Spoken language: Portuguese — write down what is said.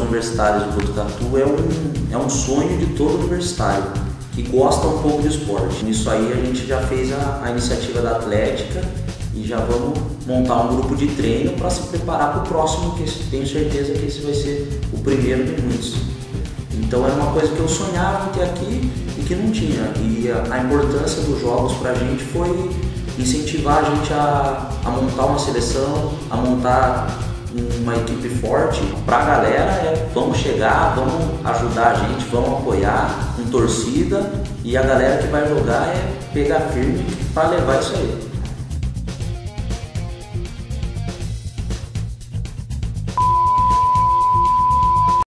universitárias de Botucatu é um sonho de todo universitário que gosta um pouco de esporte. Nisso aí a gente já fez a iniciativa da Atlética e já vamos montar um grupo de treino para se preparar para o próximo, que tenho certeza que esse vai ser o primeiro de muitos. Então é uma coisa que eu sonhava em ter aqui e que não tinha. E a importância dos jogos para a gente foi incentivar a gente a montar uma seleção, a montar uma equipe forte. Para a galera vamos chegar, vamos ajudar a gente, vamos apoiar com torcida, e a galera que vai jogar pegar firme para levar isso aí.